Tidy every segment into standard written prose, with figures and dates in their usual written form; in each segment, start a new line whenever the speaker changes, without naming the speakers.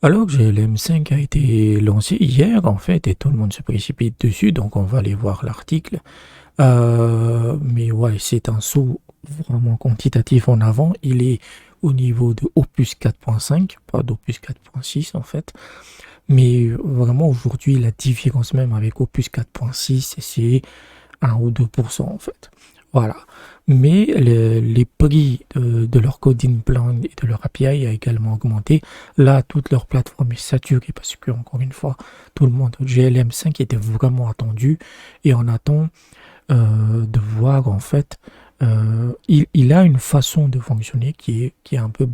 Alors, GLM5 a été lancé hier, en fait, et tout le monde se précipite dessus, donc on va aller voir l'article. Mais ouais, c'est un saut vraiment quantitatif en avant. Il est au niveau de Opus 4.5, pas d'Opus 4.6 en fait. Mais vraiment aujourd'hui, la différence même avec Opus 4.6, c'est 1 ou 2% en fait. Voilà. Mais les prix de leur coding plan et de leur API a également augmenté. Là, toute leur plateforme est saturée parce que, encore une fois, tout le monde, GLM5 était vraiment attendu et on attend de voir en fait. Il a une façon de fonctionner qui est un peu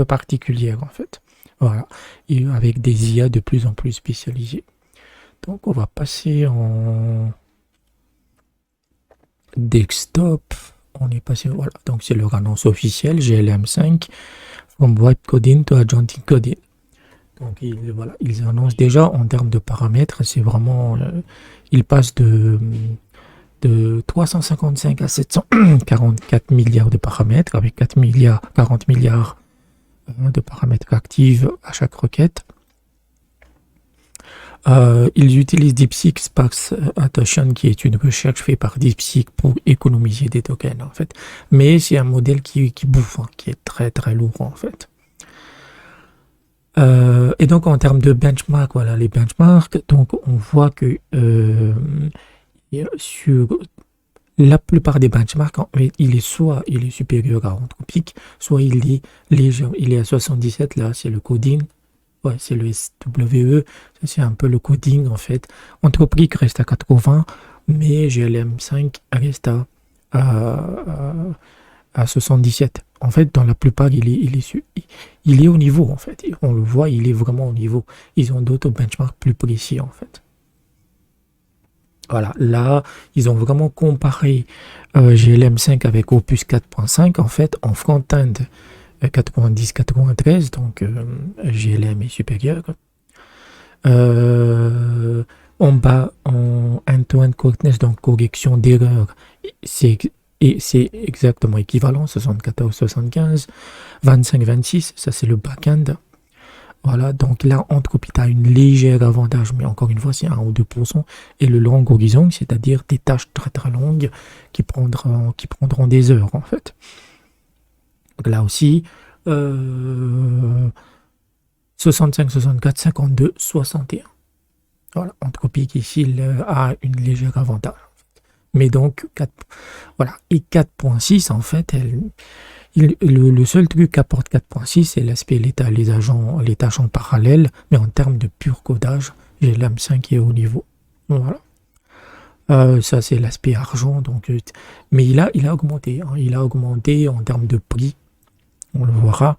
particulière en fait. Voilà. Et avec des IA de plus en plus spécialisées. Donc on va passer en desktop. On est passé, voilà. Donc c'est leur annonce officielle, GLM5, from web coding to agentic coding. Donc voilà, ils annoncent déjà en termes de paramètres, c'est vraiment, ils passent de 355 à 744 milliards de paramètres, avec 40 milliards de paramètres actifs à chaque requête. Ils utilisent DeepSeek Spark Attention, qui est une recherche faite par DeepSeek pour économiser des tokens, en fait. Mais c'est un modèle qui bouffe, hein, qui est très très lourd, en fait. Et donc, en termes de benchmark, voilà, les benchmarks, donc on voit que sur la plupart des benchmarks, il est supérieur à Anthropic, soit il est léger, il est à 77, là c'est le coding, ouais, c'est le SWE, ça c'est un peu le coding en fait. Anthropic reste à 80, mais GLM5 reste à 77. En fait, dans la plupart, il est au niveau en fait. On le voit, il est vraiment au niveau. Ils ont d'autres benchmarks plus précis en fait. Voilà, là, ils ont vraiment comparé GLM5 avec Opus 4.5, en fait, en front-end 90-93, donc GLM est supérieur. En bas, en end-to-end correctness, donc correction d'erreur, c'est exactement équivalent, 74-75, 25-26, ça c'est le back-end. Voilà, donc là, Anthropic a une légère avantage, mais encore une fois, c'est 1 ou 2%. Et le long horizon, c'est-à-dire des tâches très très longues qui prendront des heures, en fait. Donc là aussi, 65, 64, 52, 61. Voilà, Anthropic ici a une légère avantage. En fait. Mais donc, voilà. Et 4.6, en fait, le seul truc qu'apporte 4.6, c'est l'aspect les tâches en parallèle, mais en termes de pur codage, j'ai l'AM5 qui est au niveau. Voilà. Ça, c'est l'aspect argent. Donc, mais il a augmenté. Hein, il a augmenté en termes de prix. On le verra.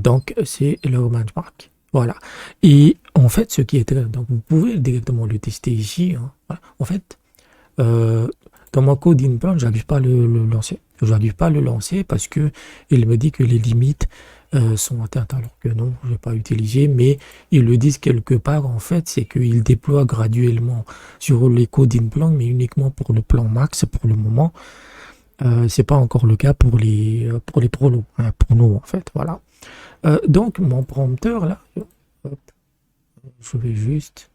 Donc, c'est le benchmark. Voilà. Et en fait, ce qui est très... Donc, vous pouvez directement le tester ici. Hein. Voilà. En fait, dans mon coding plan, j'arrive pas à le lancer. Je n'arrive pas à le lancer parce que il me dit que les limites sont atteintes, alors que non, je n'ai pas utilisé, mais ils le disent quelque part, en fait, c'est qu'ils déploient graduellement sur les coding plans, mais uniquement pour le plan max pour le moment. C'est pas encore le cas pour les prolos, hein, pour nous, en fait, voilà. Donc, mon prompteur, là, hop, je vais juste...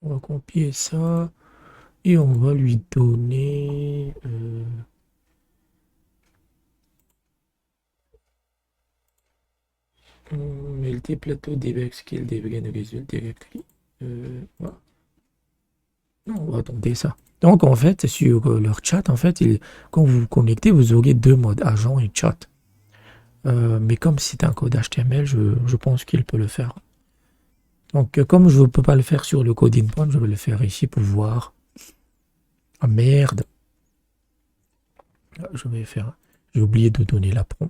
On va copier ça et on va lui donner multi-plateau debug skill debug result directly. Voilà. Non, on va tenter ça. Donc en fait, sur leur chat, en fait, quand vous vous connectez, vous aurez deux modes, agent et chat. Mais comme c'est un code HTML, je pense qu'il peut le faire. Donc comme je ne peux pas le faire sur le coding point, je vais le faire ici pour voir. Ah merde. J'ai oublié de donner la prompt.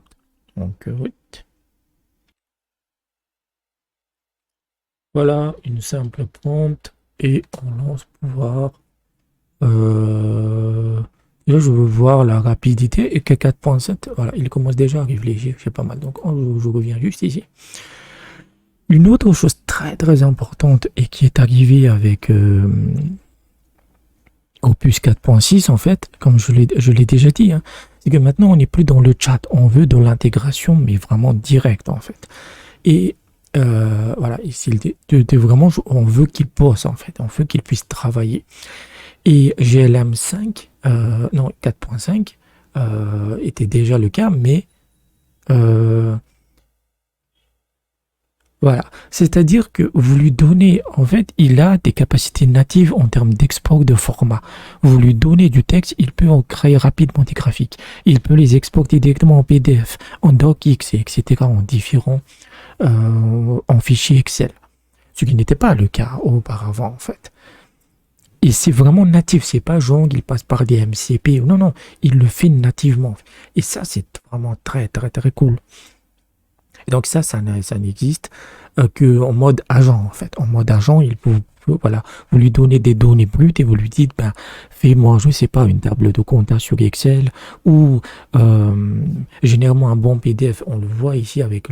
Donc oui. Voilà, une simple prompt et on lance pour voir. Là, je veux voir la rapidité et que 4.7, voilà, il commence déjà à réfléchir, c'est pas mal. Donc, je reviens juste ici. Une autre chose très très importante et qui est arrivée avec Opus 4.6, en fait, comme je l'ai déjà dit, hein, c'est que maintenant, on n'est plus dans le chat. On veut de l'intégration, mais vraiment directe, en fait. Et voilà, ici, vraiment, on veut qu'il bosse, en fait. On veut qu'il puisse travailler. Et GLM 5, non, 4.5 était déjà le cas, mais voilà. C'est-à-dire que vous lui donnez, en fait, il a des capacités natives en termes d'export de format. Vous lui donnez du texte, il peut en créer rapidement des graphiques. Il peut les exporter directement en PDF, en docx, etc., en différents, en fichiers Excel. Ce qui n'était pas le cas auparavant, en fait. Et c'est vraiment natif, c'est pas genre il passe par des MCP. Non, non, il le fait nativement. Et ça, c'est vraiment très, très, très cool. Et donc ça n'existe qu'en mode agent, en fait. En mode agent, voilà, vous lui donnez des données brutes et vous lui dites, ben, fais-moi, je sais pas, une table de compta sur Excel ou généralement un bon PDF. On le voit ici avec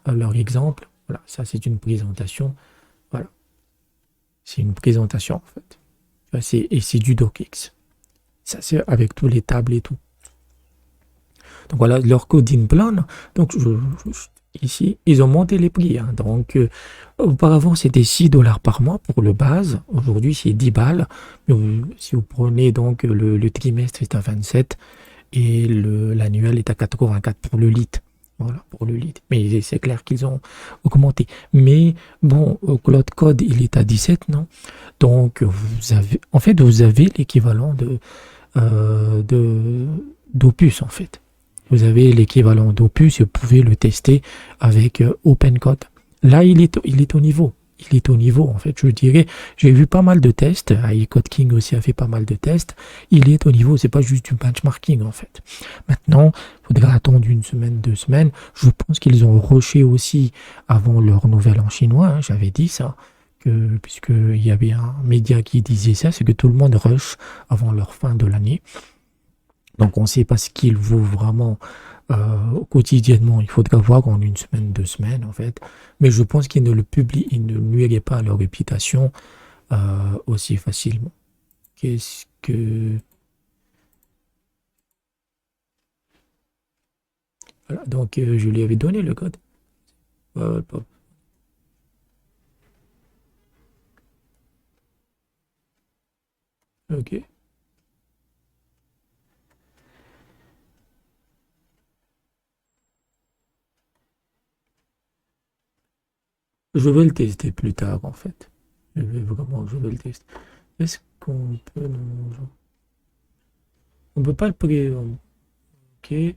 leur exemple. Voilà, ça c'est une présentation. Voilà, c'est une présentation en fait. Et c'est du docx. Ça c'est avec tous les tables et tout. Donc voilà leur coding plan. Donc ici, ils ont monté les prix. Hein. Donc auparavant, c'était 6 $ par mois pour le base. Aujourd'hui, c'est 10 balles. Si vous prenez donc le trimestre, c'est à 27 et l'annuel est à 84 pour le lit. Voilà, pour le lead. Mais c'est clair qu'ils ont augmenté. Mais bon, Cloud Code, il est à 17, non? Donc, vous avez l'équivalent d'Opus, en fait. Vous avez l'équivalent d'Opus et vous pouvez le tester avec OpenCode. Là, il est au niveau. Il est au niveau, en fait, je dirais. J'ai vu pas mal de tests. Code King aussi a fait pas mal de tests. Il est au niveau, c'est pas juste du benchmarking, en fait. Maintenant, il faudra attendre une semaine, 2 semaines. Je pense qu'ils ont rushé aussi avant leur nouvel an chinois. Hein, j'avais dit ça. Puisqu'il y avait un média qui disait ça, c'est que tout le monde rush avant leur fin de l'année. Donc, on ne sait pas ce qu'il vaut vraiment quotidiennement. Il faudra voir en une semaine, 2 semaines, en fait. Mais je pense qu'ils ne le publient, ils ne nuiraient pas à leur réputation aussi facilement. Qu'est-ce que... Voilà, donc je lui avais donné le code. Ok. Je vais le tester plus tard, en fait. Je vais le tester. Est-ce qu'on peut... Non, on peut pas le pré... Ok. Je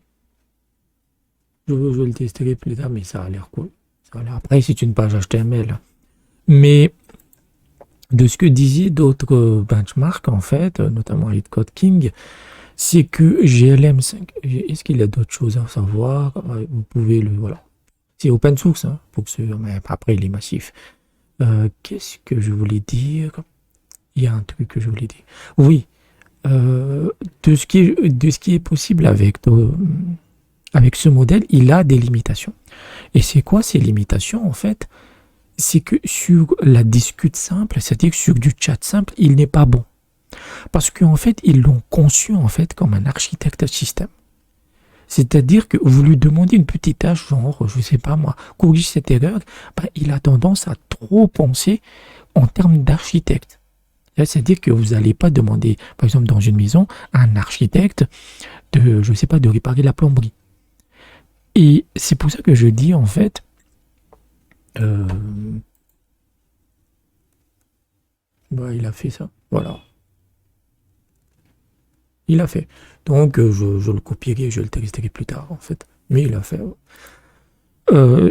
le testerai plus tard, mais ça a l'air cool. Après, c'est une page HTML. Mais de ce que disaient d'autres benchmarks, en fait, notamment Code King, c'est que GLM5... Est-ce qu'il y a d'autres choses à savoir? Vous pouvez le... Voilà. C'est open source, hein, pour ceux, mais après il est massif. Qu'est-ce que je voulais dire? Il y a un truc que je voulais dire. Oui, de ce qui est possible avec ce modèle, il a des limitations. Et c'est quoi ces limitations en fait? C'est que sur la discute simple, c'est-à-dire que sur du chat simple, il n'est pas bon. Parce qu'en fait, ils l'ont conçu en fait comme un architecte système. C'est-à-dire que vous lui demandez une petite tâche, genre, je sais pas moi, corrige cette erreur, ben, il a tendance à trop penser en termes d'architecte. C'est-à-dire que vous n'allez pas demander, par exemple, dans une maison, à un architecte je sais pas, de réparer la plomberie. Et c'est pour ça que je dis, en fait, il a fait ça. Voilà. Il a fait. Donc, je le copierai, je le testerai plus tard, en fait. Mais il a fait.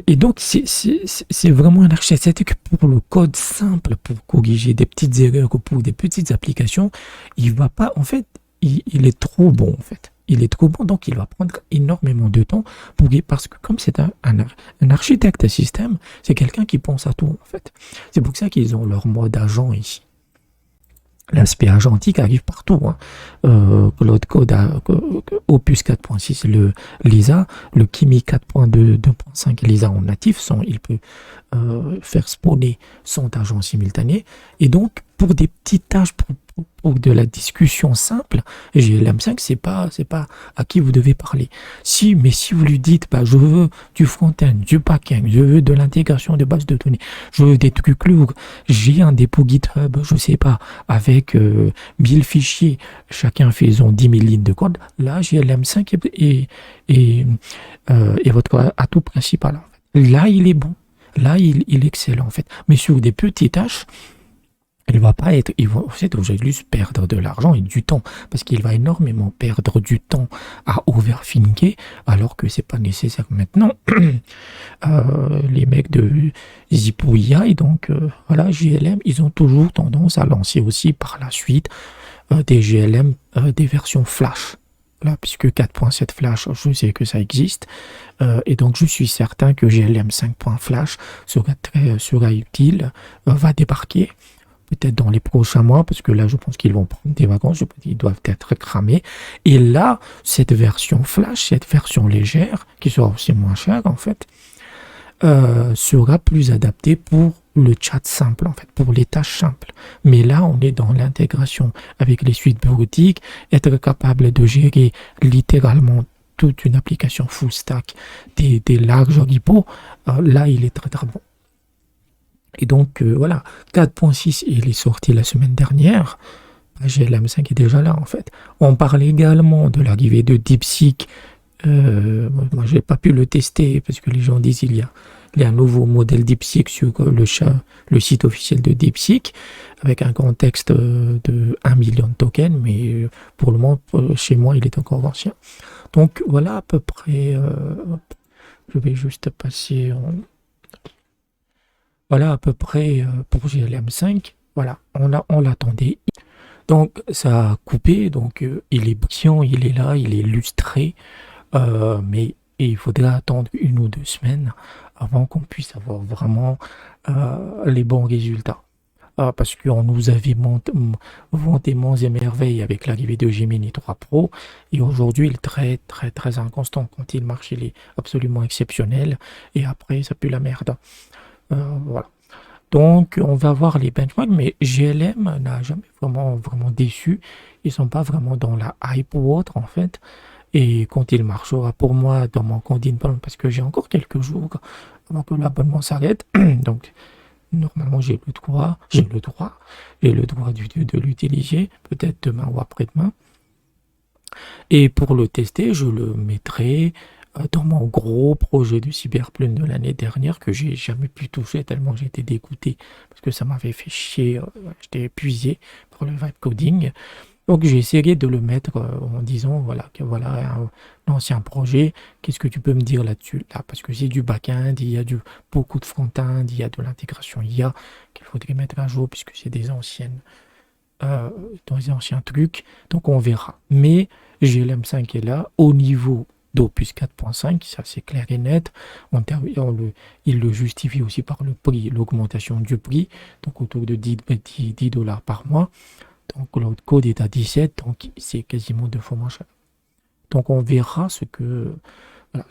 Et donc, c'est vraiment un architecte. C'est-à-dire que pour le code simple, pour corriger des petites erreurs ou pour des petites applications, il va pas, en fait, il est trop bon, en fait. Il est trop bon, donc il va prendre énormément de temps parce que comme c'est un architecte système, c'est quelqu'un qui pense à tout, en fait. C'est pour ça qu'ils ont leur mode agent ici. L'aspect agentique arrive partout. Hein. Cloud Code, Opus 4.6, le Lisa, le Kimi 4.2, 2.5 Lisa en natif, il peut faire spawner son agent simultané. Et donc, pour des petites tâches, pour de la discussion simple, GLM5, c'est pas à qui vous devez parler. Mais si vous lui dites, bah, je veux du front-end, du back-end, je veux de l'intégration de bases de données, je veux des trucs lourds, j'ai un dépôt GitHub, je sais pas, avec 1000 fichiers, chacun faisant 10 000 lignes de code, là, GLM5 est votre atout principal. En fait. Là, il est bon. Là, il excelle, en fait. Mais sur des petites tâches, il va pas être, en fait, vous allez juste perdre de l'argent et du temps, parce qu'il va énormément perdre du temps à overthinker, alors que c'est pas nécessaire maintenant. Les mecs de Zippo AI, donc voilà, GLM, ils ont toujours tendance à lancer aussi par la suite des GLM, des versions flash. Là, puisque 4.7 Flash, je sais que ça existe, et donc je suis certain que GLM 5.flash sera utile, va débarquer peut-être dans les prochains mois, parce que là, je pense qu'ils vont prendre des vacances, ils doivent être cramés. Et là, cette version flash, cette version légère, qui sera aussi moins chère, en fait, sera plus adaptée pour le chat simple, en fait, pour les tâches simples. Mais là, on est dans l'intégration avec les suites bureautiques, être capable de gérer littéralement toute une application full stack, des larges repos, là, il est très très bon. Et donc, voilà, 4.6, il est sorti la semaine dernière. GLM5 est déjà là, en fait. On parle également de l'arrivée de DeepSeek. Moi, je n'ai pas pu le tester parce que les gens disent il y a un nouveau modèle DeepSeek sur le site officiel de DeepSeek avec un contexte de 1 million de tokens, mais pour le moment, chez moi, il est encore ancien. Donc, voilà à peu près. Je vais juste passer en... Voilà à peu près pour GLM5. Voilà, on l'attendait. Donc ça a coupé, donc il est brillant, il est là, il est lustré, mais il faudra attendre 1 ou 2 semaines avant qu'on puisse avoir vraiment les bons résultats. Parce qu'on nous avait vanté monts et merveilles avec l'arrivée de Gemini 3 Pro, et aujourd'hui il est très très très inconstant. Quand il marche, il est absolument exceptionnel, et après ça pue la merde. Voilà. Donc, on va voir les benchmarks, mais GLM n'a jamais vraiment déçu. Ils sont pas vraiment dans la hype ou autre, en fait. Et quand il marchera pour moi dans mon compte Inpalm, parce que j'ai encore quelques jours avant que l'abonnement s'arrête, donc normalement j'ai le droit de l'utiliser, peut-être demain ou après-demain. Et pour le tester, je le mettrai dans mon gros projet de Cyberplune de l'année dernière que j'ai jamais pu toucher tellement j'étais dégoûté parce que ça m'avait fait chier, j'étais épuisé pour le vibe coding. Donc j'ai essayé de le mettre en disant voilà que voilà un ancien projet, qu'est-ce que tu peux me dire là-dessus là, parce que c'est du back-end, il y a beaucoup de front-end, il y a de l'intégration IA qu'il faudrait mettre à jour puisque c'est des anciens trucs, donc on verra. Mais GLM5 est là au niveau d'Opus 4.5, ça c'est clair et net. Il le justifie aussi par le prix, l'augmentation du prix, donc autour de 10 dollars par mois. Donc l'autre code est à 17, donc c'est quasiment 2 fois moins cher. Donc on verra ce que... Voilà,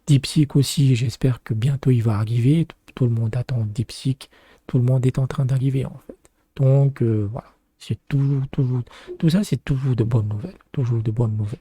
DeepSeek aussi, j'espère que bientôt il va arriver. Tout le monde attend DeepSeek, tout le monde est en train d'arriver en fait. Donc voilà, c'est toujours, tout ça c'est toujours de bonnes nouvelles, toujours de bonnes nouvelles.